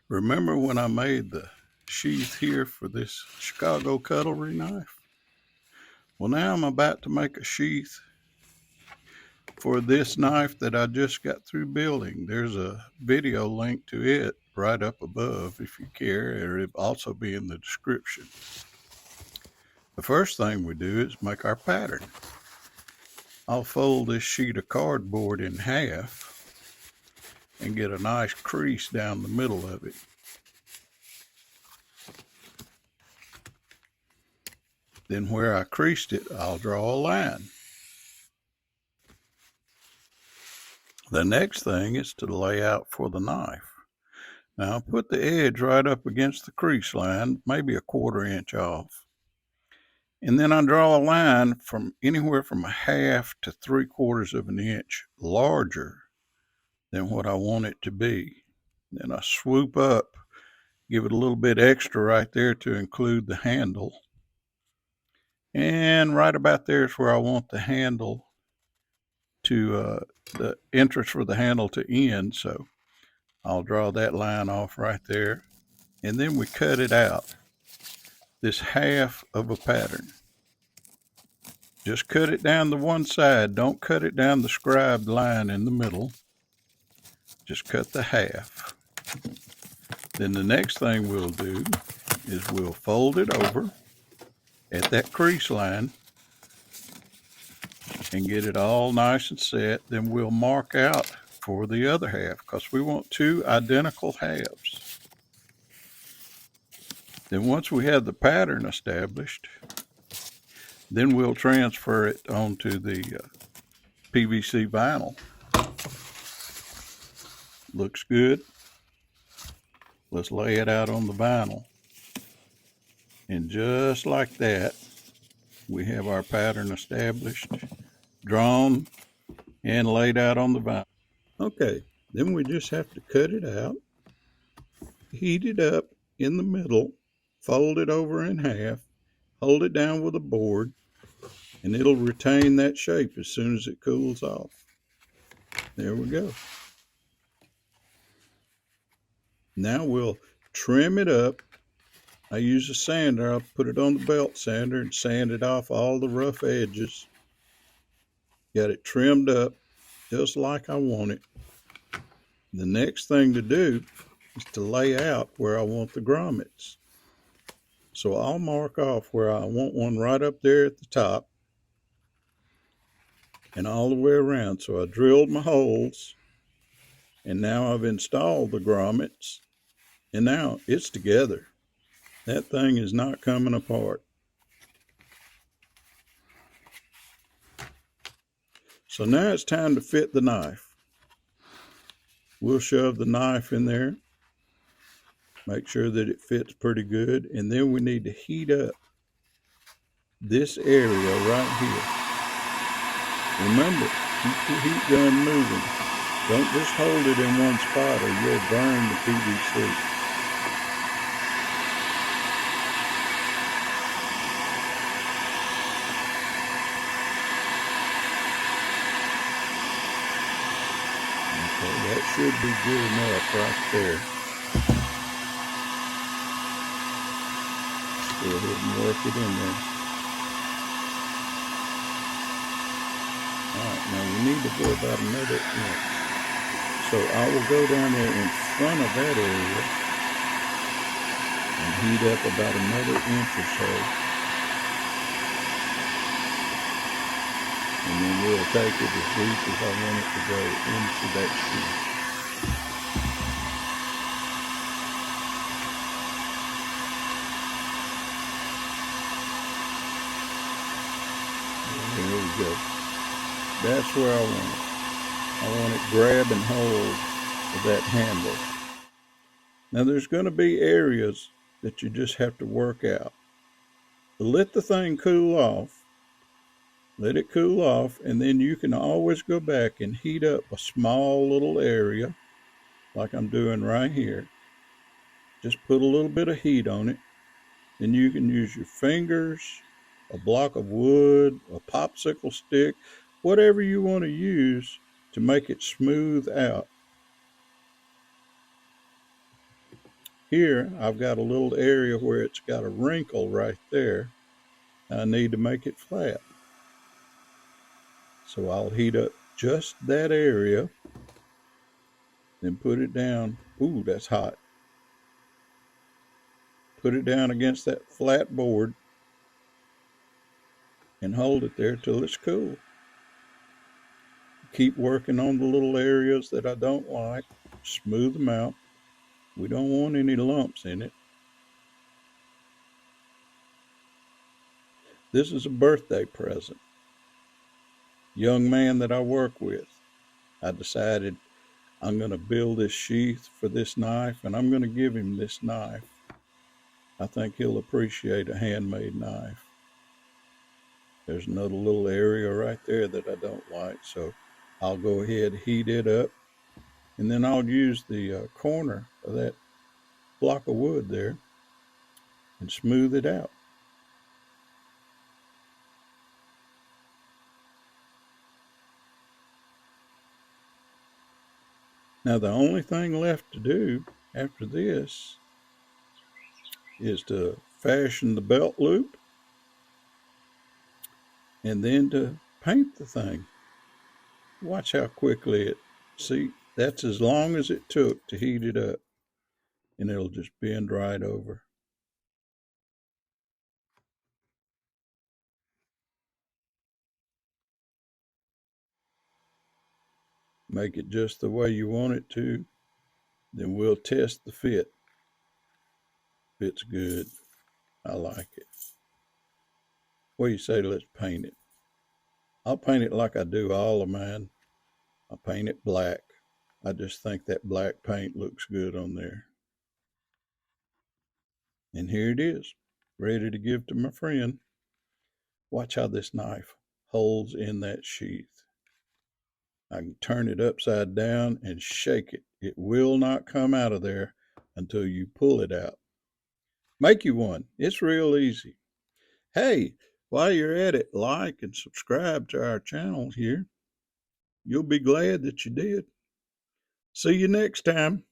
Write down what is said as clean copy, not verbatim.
Remember when I made the sheath here for this Chicago cutlery knife? Well, now I'm about to make a sheath for this knife that I just got through building. There's a video link to it right up above if you care, or it'll also be in the description. The first thing we do is make our pattern. I'll fold this sheet of cardboard in half and get a nice crease down the middle of it. Then where I creased it, I'll draw a line. The next thing is to lay out for the knife. Now I'll put the edge right up against the crease line, maybe a 1/4 inch off. And then I draw a line from anywhere from 1/2 to 3/4 of an inch larger than what I want it to be. Then I swoop up, give it a little bit extra right there to include the handle. And right about there is where I want the handle to, the entrance for the handle to end. So I'll draw that line off right there. And then we cut it out, this half of a pattern. Just cut it down the one side. Don't cut it down the scribed line in the middle. Just cut the half. Then the next thing we'll do is we'll fold it over at that crease line and get it all nice and set. Then we'll mark out for the other half because we want 2 identical halves. Then once we have the pattern established, then we'll transfer it onto the PVC vinyl. Looks good. Let's lay it out on the vinyl. And just like that, we have our pattern established, drawn, and laid out on the vinyl. Okay, then we just have to cut it out, heat it up in the middle, fold it over in half, hold it down with a board, and it'll retain that shape as soon as it cools off. There we go. Now we'll trim it up. I use a sander. I'll put it on the belt sander and sand it off all the rough edges. Got it trimmed up just like I want it. The next thing to do is to lay out where I want the grommets. So I'll mark off where I want one right up there at the top and all the way around. So I drilled my holes, and now I've installed the grommets, and now it's together. That thing is not coming apart. So now it's time to fit the knife. We'll shove the knife in there, make sure that it fits pretty good, and then we need to heat up this area right here. Remember, keep the heat gun moving. Don't just hold it in one spot or you'll burn the PVC. Okay, that should be good enough right there. Go ahead and work it in there. Alright, now we need to go about another inch. So I will go down there in front of that area and heat up about another inch or so. And then we'll take it as deep as I want it to go into that sheet. There we go. That's where I want it. I want it grabbing hold of that handle. Now there's going to be areas that you just have to work out. But let the thing cool off. Let it cool off, and then you can always go back and heat up a small little area like I'm doing right here. Just put a little bit of heat on it. Then you can use your fingers, a block of wood, a popsicle stick, whatever you want to use to make it smooth out. Here, I've got a little area where it's got a wrinkle right there. I need to make it flat. So I'll heat up just that area, then put it down. Ooh, that's hot. Put it down against that flat board and hold it there till it's cool. Keep working on the little areas that I don't like. Smooth them out. We don't want any lumps in it. This is a birthday present. Young man that I work with, I decided I'm going to build this sheath for this knife, and I'm going to give him this knife. I think he'll appreciate a handmade knife. There's another little area right there that I don't like, so I'll go ahead, heat it up, and then I'll use the corner of that block of wood there and smooth it out. Now the only thing left to do after this is to fashion the belt loop and then to paint the thing. Watch how quickly see, that's as long as it took to heat it up, and it'll just bend right over. Make it just the way you want it to, then we'll test the fit. Fits good. I like it. What do you say, let's paint it? I'll paint it like I do all of mine. I paint it black. I just think that black paint looks good on there. And here it is, ready to give to my friend. Watch how this knife holds in that sheath. I can turn it upside down and shake it. It will not come out of there until you pull it out. Make you one. It's real easy. Hey, while you're at it, like and subscribe to our channel here. You'll be glad that you did. See you next time.